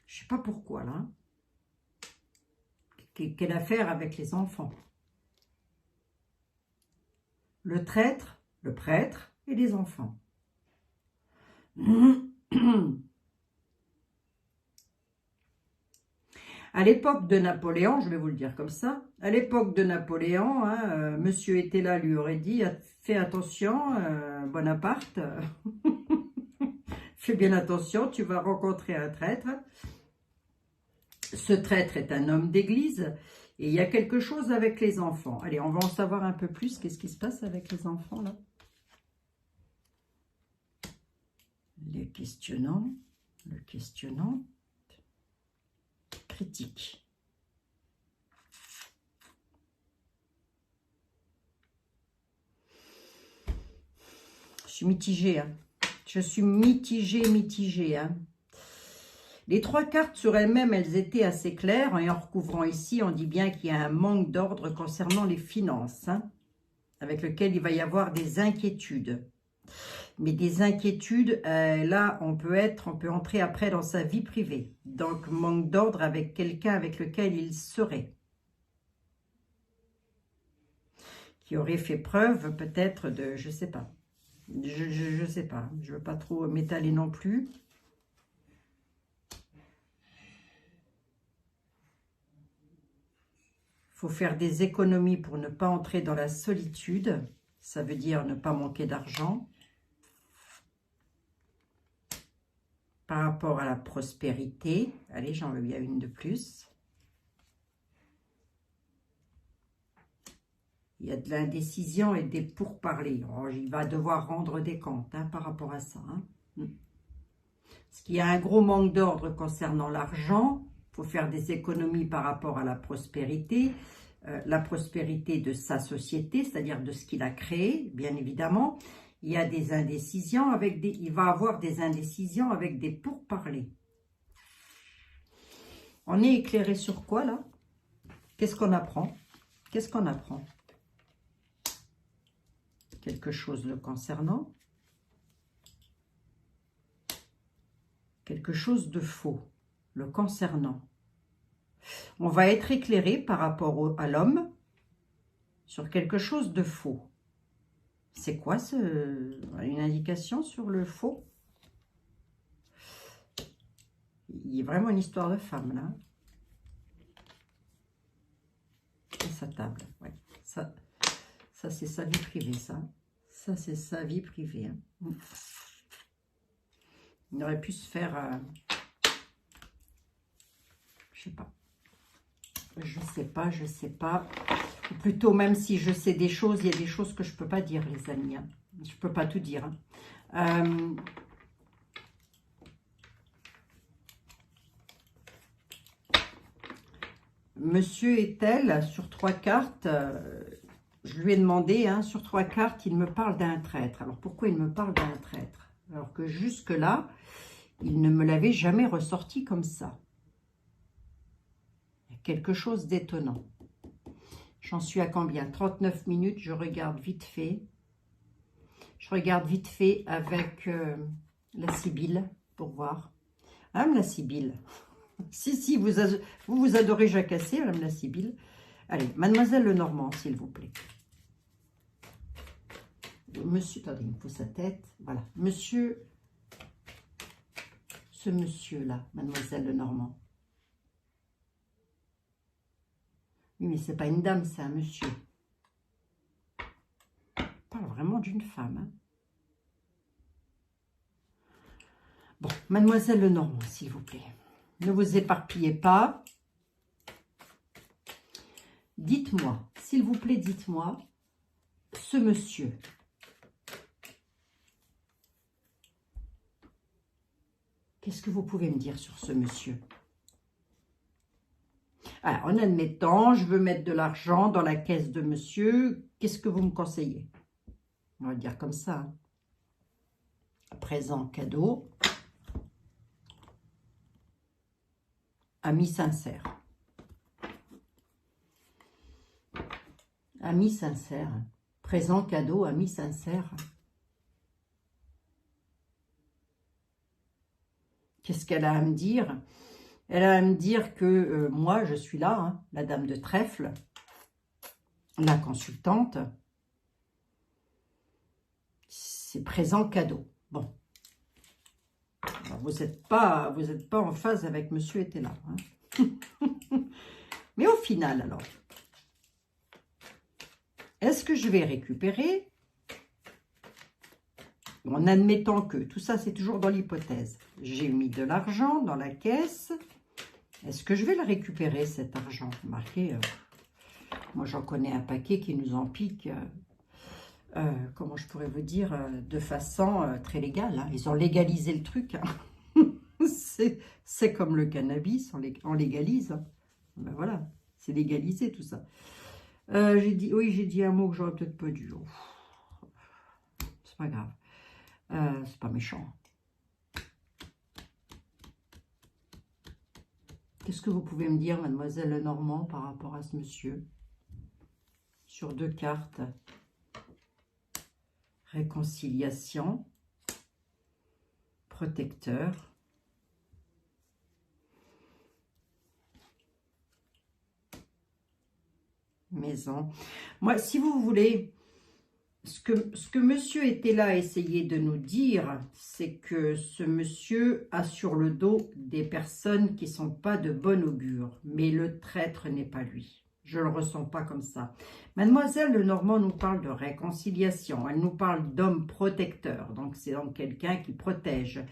Speaker 1: Je ne sais pas pourquoi, là. Quelle affaire avec les enfants? Le traître, le prêtre et les enfants. À l'époque de Napoléon, je vais vous le dire comme ça, à l'époque de Napoléon, hein, monsieur était là, lui aurait dit, fais attention, Bonaparte, fais bien attention, tu vas rencontrer un traître. Ce traître est un homme d'église et il y a quelque chose avec les enfants. Allez, on va en savoir un peu plus. Qu'est-ce qui se passe avec les enfants là? Le questionnant, critique. Je suis mitigée. Hein. Je suis mitigée. Hein. Les trois cartes sur elles-mêmes, elles étaient assez claires. Et en recouvrant ici, on dit bien qu'il y a un manque d'ordre concernant les finances, hein, avec lequel il va y avoir des inquiétudes. Mais des inquiétudes, là, on peut entrer après dans sa vie privée. Donc, manque d'ordre avec quelqu'un avec lequel il serait. Qui aurait fait preuve peut-être de, je sais pas. Je sais pas. Je veux pas trop m'étaler non plus. Il faut faire des économies pour ne pas entrer dans la solitude. Ça veut dire ne pas manquer d'argent. Par rapport à la prospérité. Allez, j'en veux bien une de plus. Il y a de l'indécision et des pourparlers. Oh, il va devoir rendre des comptes hein, par rapport à ça. Hein. Parce qu'il y a un gros manque d'ordre concernant l'argent. Il faut faire des économies par rapport à la prospérité de sa société, c'est-à-dire de ce qu'il a créé, bien évidemment. Il y a des indécisions il va avoir des indécisions avec des pourparlers. On est éclairé sur quoi là? Qu'est-ce qu'on apprend? Qu'est-ce qu'on apprend? Quelque chose le concernant. Quelque chose de faux le concernant. On va être éclairé par rapport à l'homme sur quelque chose de faux. C'est quoi une indication sur le faux? Il y a vraiment une histoire de femme là. Et sa table, ouais. Ça c'est sa vie privée, ça. Ça c'est sa vie privée. Hein. Il aurait pu se faire... Je sais pas. Ou plutôt, même si je sais des choses, il y a des choses que je ne peux pas dire, les amis. Hein. Je ne peux pas tout dire. Hein. Monsieur est-elle, sur 3 cartes, je lui ai demandé, hein, sur 3 cartes, il me parle d'un traître. Alors, pourquoi il me parle d'un traître? Alors que jusque-là, il ne me l'avait jamais ressorti comme ça. Quelque chose d'étonnant. J'en suis à combien? 39 minutes, je regarde vite fait. Je regarde vite fait avec la Sibylle pour voir. Madame la Sibylle. Si, vous adorez jacasser, Madame la Sibylle. Allez, Mademoiselle Lenormand, s'il vous plaît. Monsieur, attendez, il me faut sa tête. Voilà. Monsieur, ce monsieur-là, mademoiselle Lenormand. Oui, mais c'est pas une dame, c'est un monsieur. On parle vraiment d'une femme. Hein. Bon, mademoiselle Lenormand, s'il vous plaît. Ne vous éparpillez pas. Dites-moi, s'il vous plaît, dites-moi, ce monsieur, qu'est-ce que vous pouvez me dire sur ce monsieur? Alors, en admettant, je veux mettre de l'argent dans la caisse de monsieur, qu'est-ce que vous me conseillez? On va dire comme ça. Hein. Présent, cadeau. Ami sincère. Ami sincère. Présent, cadeau, ami sincère. Qu'est-ce qu'elle a à me dire? Elle a à me dire que moi, je suis là, hein, la dame de trèfle, la consultante. C'est présent, cadeau. Bon. Alors, vous n'êtes pas en phase avec monsieur était là. Hein. Mais au final, alors, est-ce que je vais récupérer, en admettant que, tout ça c'est toujours dans l'hypothèse, j'ai mis de l'argent dans la caisse, est-ce que je vais le récupérer cet argent? Marqué, moi j'en connais un paquet qui nous en pique, comment je pourrais vous dire, de façon très légale. Hein. Ils ont légalisé le truc. Hein. C'est comme le cannabis, on légalise. Hein. Ben voilà, c'est légalisé tout ça. Oui, j'ai dit un mot que j'aurais peut-être pas dû. C'est pas grave. C'est pas méchant. Qu'est-ce que vous pouvez me dire, mademoiselle Lenormand, par rapport à ce monsieur? Sur 2 cartes. Réconciliation. Protecteur. Maison. Moi, si vous voulez, ce que monsieur était là à essayer de nous dire, c'est que ce monsieur a sur le dos des personnes qui ne sont pas de bon augure. Mais le traître n'est pas lui. Je ne le ressens pas comme ça. Mademoiselle Lenormand nous parle de réconciliation. Elle nous parle d'homme protecteur. Donc, c'est donc quelqu'un qui protège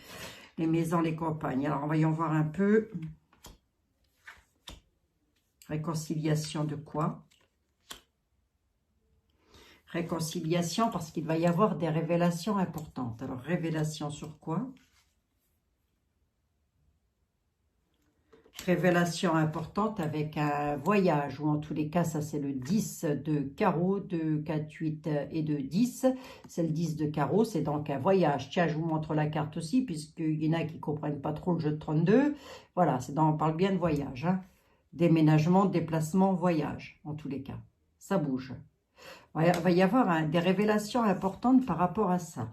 Speaker 1: les maisons, les campagnes. Alors, voyons voir un peu. Réconciliation de quoi? Réconciliation parce qu'il va y avoir des révélations importantes. Alors, révélation sur quoi? Révélation importante avec un voyage, ou en tous les cas, ça c'est le 10 de carreau, de 4, 8 et de 10. C'est le 10 de carreau, c'est donc un voyage. Tiens, je vous montre la carte aussi, puisqu'il y en a qui ne comprennent pas trop le jeu de 32. Voilà, on parle bien de voyage. Hein. Déménagement, déplacement, voyage, en tous les cas. Ça bouge. Il va y avoir des révélations importantes par rapport à ça.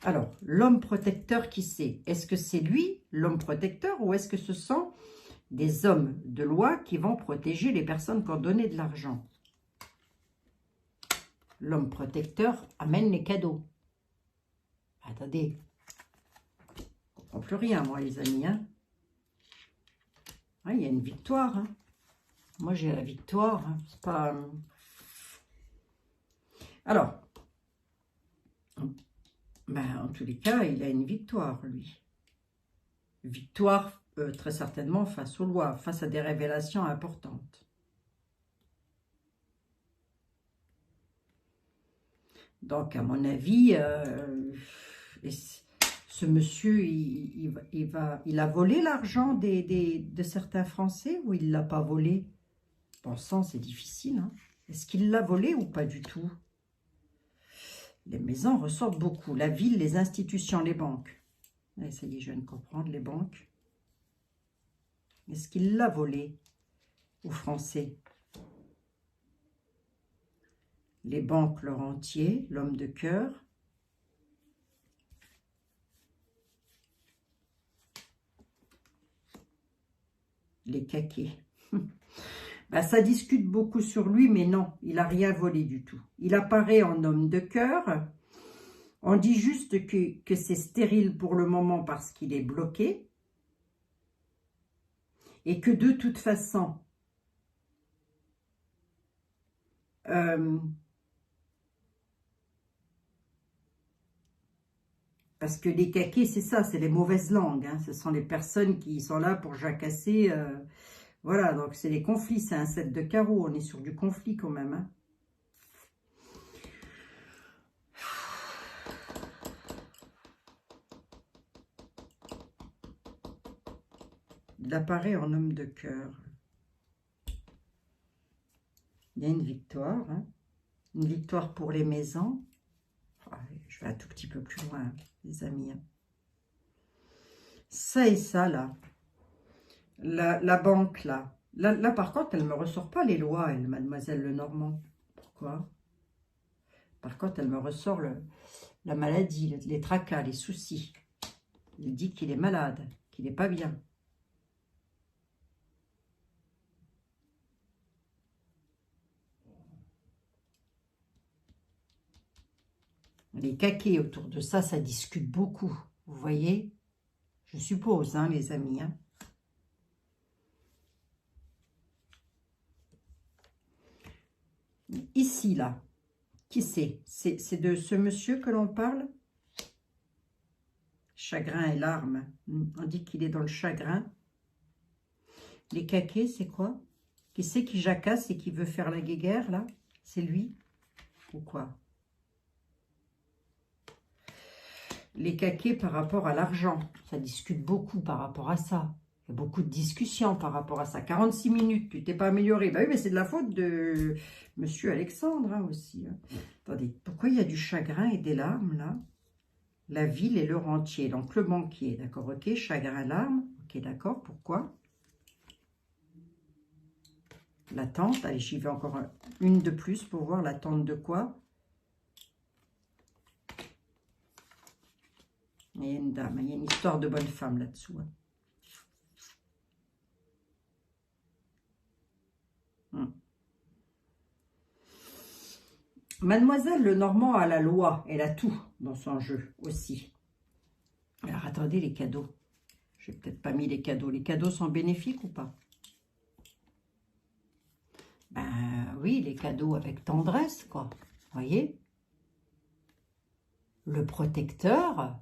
Speaker 1: Alors, l'homme protecteur, qui c'est? Est-ce que c'est lui, l'homme protecteur, ou est-ce que ce sont des hommes de loi qui vont protéger les personnes qui ont donné de l'argent? L'homme protecteur amène les cadeaux. Attendez, je ne comprends plus rien, moi, les amis. Hein. Ah, il y a une victoire. Hein. Moi, j'ai la victoire. Hein. C'est pas... Alors, ben, en tous les cas, il a une victoire, lui. Victoire, très certainement, face aux lois, face à des révélations importantes. Donc, à mon avis, ce monsieur, il a volé l'argent de certains Français ou il ne l'a pas volé? Pensant, c'est difficile. Hein. Est-ce qu'il l'a volé ou pas du tout? Les maisons ressortent beaucoup. La ville, les institutions, les banques. Ça y est, je viens de comprendre, les banques. Est-ce qu'il l'a volé aux Français? Les banques, leur entier, l'homme de cœur. Les caquets. Ben, ça discute beaucoup sur lui, mais non, il n'a rien volé du tout. Il apparaît en homme de cœur, On dit juste que c'est stérile pour le moment parce qu'il est bloqué. Et que de toute façon, parce que les caquets, c'est ça, c'est les mauvaises langues. Hein. Ce sont les personnes qui sont là pour jacasser. Voilà, donc c'est les conflits. C'est un 7 de carreau. On est sur du conflit quand même. Hein. Il apparaît en homme de cœur. Il y a une victoire. Hein. Une victoire pour les maisons. Je vais un tout petit peu plus loin, les amis. Ça et ça, là. La banque, là. Là, par contre, elle ne me ressort pas les lois, elle, mademoiselle Lenormand. Pourquoi? Par contre, elle me ressort la maladie, les tracas, les soucis. Il dit qu'il est malade, qu'il n'est pas bien. Les caquets autour de ça, ça discute beaucoup. Vous voyez? Je suppose, hein, les amis. Hein. Ici, là, qui c'est? C'est de ce monsieur que l'on parle? Chagrin et larmes. On dit qu'il est dans le chagrin. Les caquets, c'est quoi? Qui c'est qui jacasse et qui veut faire la guéguerre, là? C'est lui? Ou quoi? Les caquets par rapport à l'argent. Ça discute beaucoup par rapport à ça. Il y a beaucoup de discussions par rapport à ça. 46 minutes, tu t'es pas amélioré. Bah oui, mais c'est de la faute de monsieur Alexandre hein, aussi. Hein. Attendez, pourquoi il y a du chagrin et des larmes, là? La ville et le rentier, donc le banquier. D'accord, ok. Chagrin, larmes. Ok, d'accord. Pourquoi? L'attente. Allez, j'y vais encore une de plus pour voir l'attente de quoi? Il y a une dame, il y a une histoire de bonne femme là-dessous. Hein. Mademoiselle Lenormand a la loi, elle a tout dans son jeu aussi. Alors attendez, les cadeaux. Je n'ai peut-être pas mis les cadeaux. Les cadeaux sont bénéfiques ou pas? Ben oui, les cadeaux avec tendresse, quoi. Vous voyez? Le protecteur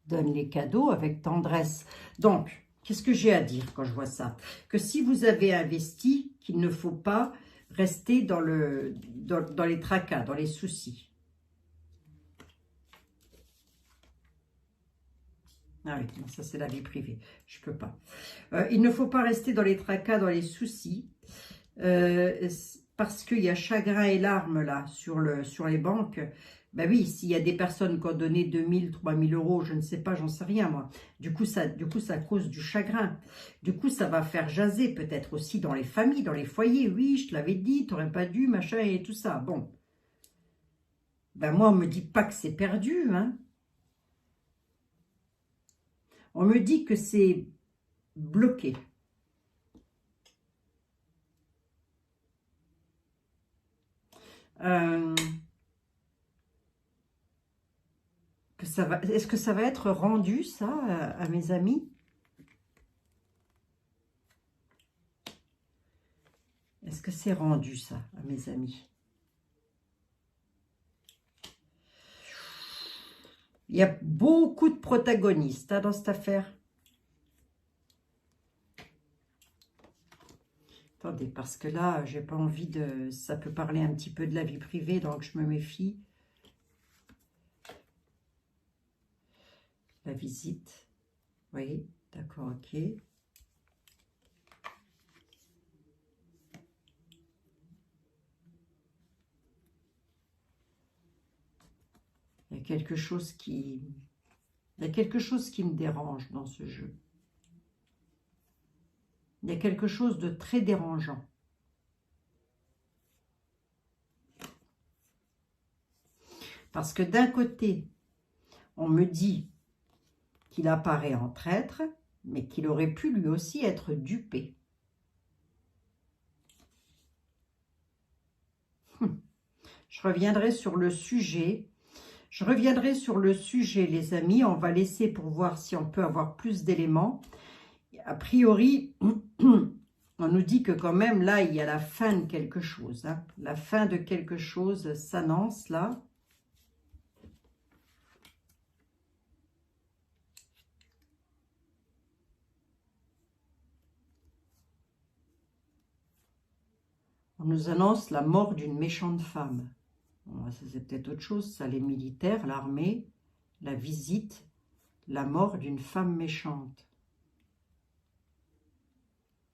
Speaker 1: donne les cadeaux avec tendresse. Donc, qu'est-ce que j'ai à dire quand je vois ça? Que si vous avez investi, qu'il ne faut pas rester dans les tracas, dans les soucis. Ah oui, ça c'est la vie privée, je ne peux pas. Il ne faut pas rester dans les tracas, dans les soucis, parce qu'il y a chagrin et larmes là sur les banques. Ben oui, s'il y a des personnes qui ont donné 2000, 3000 euros, je ne sais pas, j'en sais rien moi. Du coup, ça cause du chagrin. Du coup, ça va faire jaser peut-être aussi dans les familles, dans les foyers. Oui, je te l'avais dit, tu n'aurais pas dû, machin et tout ça. Bon. Ben moi, on ne me dit pas que c'est perdu, hein. On me dit que c'est bloqué. Est-ce que ça va être rendu, ça, à mes amis? Est-ce que c'est rendu, ça, à mes amis? Il y a beaucoup de protagonistes hein, dans cette affaire. Attendez, parce que là, j'ai pas envie de... Ça peut parler un petit peu de la vie privée, donc je me méfie. La visite. Oui, d'accord, ok. Il y a quelque chose qui... Il y a quelque chose qui me dérange dans ce jeu. Il y a quelque chose de très dérangeant. Parce que d'un côté, on me dit qu'il apparaît en traître, mais qu'il aurait pu lui aussi être dupé. Je reviendrai sur le sujet. Je reviendrai sur le sujet, les amis. On va laisser pour voir si on peut avoir plus d'éléments. A priori, on nous dit que quand même, là, il y a la fin de quelque chose. Hein. La fin de quelque chose s'annonce, là. On nous annonce la mort d'une méchante femme. Bon, ça, c'est peut-être autre chose, ça, les militaires, l'armée, la visite, la mort d'une femme méchante.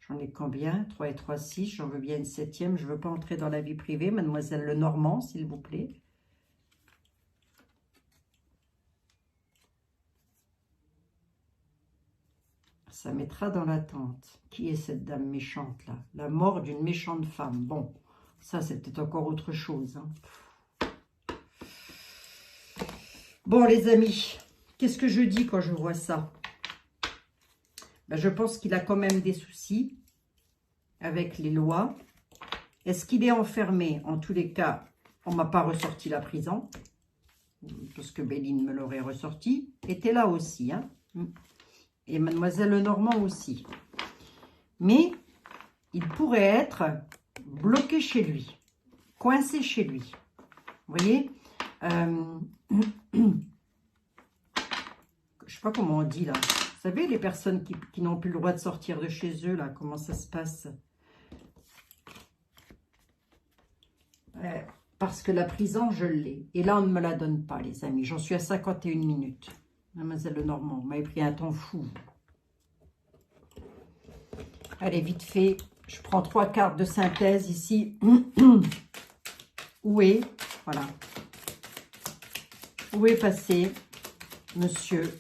Speaker 1: J'en ai combien? 3 et 3, 6. J'en veux bien une 7e. Je ne veux pas entrer dans la vie privée. Mademoiselle Lenormand, s'il vous plaît. Ça mettra dans l'attente. Qui est cette dame méchante, là? La mort d'une méchante femme. Bon, ça, c'est peut-être encore autre chose. Hein. Bon, les amis, qu'est-ce que je dis quand je vois ça? Ben, je pense qu'il a quand même des soucis avec les lois. Est-ce qu'il est enfermé? En tous les cas, on ne m'a pas ressorti la prison, parce que Béline me l'aurait ressorti. Était là aussi, hein. Et Mademoiselle Lenormand aussi. Mais il pourrait être bloqué chez lui, coincé chez lui. Vous voyez, je ne sais pas comment on dit là. Vous savez, les personnes qui n'ont plus le droit de sortir de chez eux, là, comment ça se passe? Parce que la prison, je l'ai. Et là, on ne me la donne pas, les amis. J'en suis à 51 minutes. Mademoiselle Lenormand, vous m'avez pris un temps fou. Allez, vite fait. Je prends 3 cartes de synthèse ici. Où est, voilà. Où est passé monsieur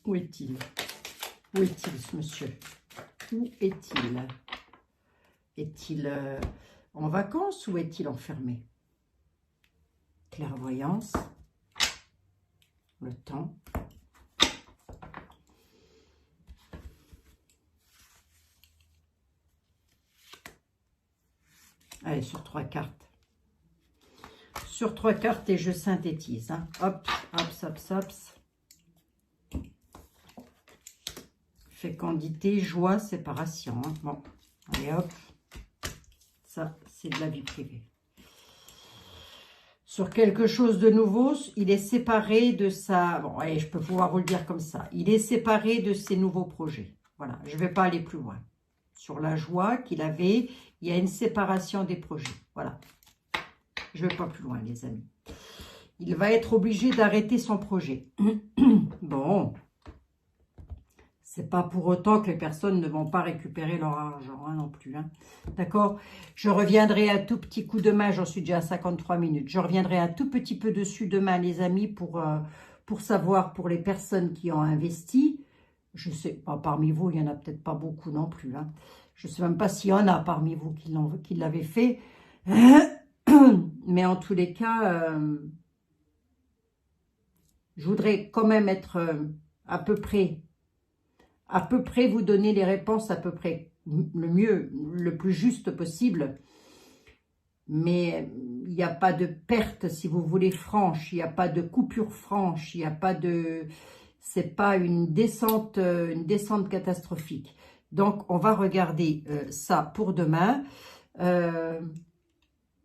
Speaker 1: Où est-il? Où est-il, ce monsieur? Où est-il? Est-il en vacances ou est-il enfermé? Clairvoyance. Le temps. Allez, sur 3 cartes. Sur 3 cartes et je synthétise. Hein. Hop, hop, hop, hop. Fécondité, joie, séparation. Hein. Bon, allez hop. Ça, c'est de la vie privée. Sur quelque chose de nouveau, il est séparé de sa... Bon, allez, je peux pouvoir vous le dire comme ça. Il est séparé de ses nouveaux projets. Voilà, je ne vais pas aller plus loin. Sur la joie qu'il avait, il y a une séparation des projets. Voilà. Je ne vais pas plus loin, les amis. Il va être obligé d'arrêter son projet. Bon. C'est pas pour autant que les personnes ne vont pas récupérer leur argent, hein, non plus. Hein. D'accord? Je reviendrai un tout petit coup demain. J'en suis déjà à 53 minutes. Je reviendrai un tout petit peu dessus demain, les amis, pour savoir, pour les personnes qui ont investi. Je sais pas, parmi vous, il n'y en a peut-être pas beaucoup non plus. Hein. Je ne sais même pas s'il y en a parmi vous qui l'avaient fait. Mais en tous les cas, je voudrais quand même être à peu près vous donner les réponses à peu près le mieux, le plus juste possible. Mais il n'y a pas de perte, si vous voulez, franche. Il n'y a pas de coupure franche. Il n'y a pas de... C'est pas une descente catastrophique. Donc, on va regarder ça pour demain.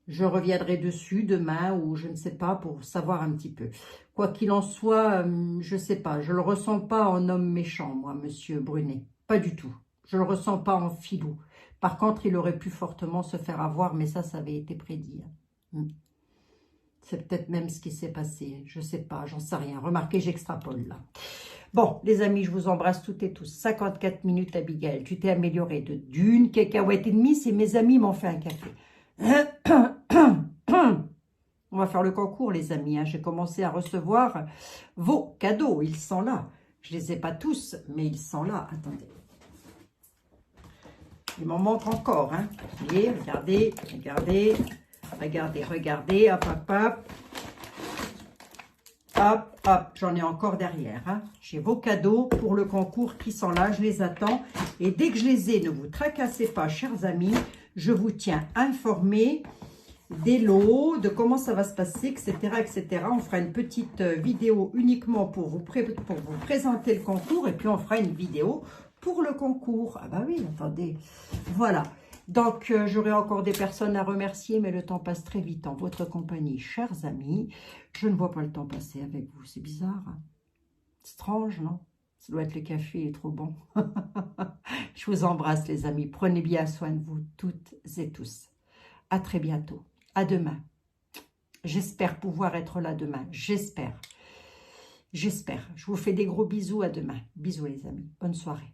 Speaker 1: Je reviendrai dessus demain ou je ne sais pas pour savoir un petit peu. Quoi qu'il en soit, je ne sais pas. Je ne le ressens pas en homme méchant, moi, monsieur Brunet. Pas du tout. Je ne le ressens pas en filou. Par contre, il aurait pu fortement se faire avoir, mais ça avait été prédit. C'est peut-être même ce qui s'est passé. Je ne sais pas, j'en sais rien. Remarquez, j'extrapole là. Bon, les amis, je vous embrasse toutes et tous. 54 minutes, Abigail. Tu t'es améliorée d'une cacahuète et demie. C'est mes amis m'ont fait un café. On va faire le concours, les amis. Hein. J'ai commencé à recevoir vos cadeaux. Ils sont là. Je ne les ai pas tous, mais ils sont là. Attendez. Il m'en manque encore. Hein. Voyez, regardez, regardez, regardez, regardez. Hop, hop, hop. hop, hop. J'en ai encore derrière. Hein. J'ai vos cadeaux pour le concours qui sont là. Je les attends. Et dès que je les ai, ne vous tracassez pas, chers amis. Je vous tiens informés des lots, de comment ça va se passer, etc., etc. On fera une petite vidéo uniquement pour vous présenter le concours. Et puis, on fera une vidéo pour le concours. Ah bah oui, attendez. Voilà. Donc, j'aurai encore des personnes à remercier, mais le temps passe très vite en votre compagnie, chers amis. Je ne vois pas le temps passer avec vous. C'est bizarre. Hein? C'est étrange, non? Ça doit être le café, il est trop bon. Je vous embrasse, les amis. Prenez bien soin de vous, toutes et tous. À très bientôt. À demain. J'espère pouvoir être là demain. J'espère. J'espère. Je vous fais des gros bisous. À demain. Bisous, les amis. Bonne soirée.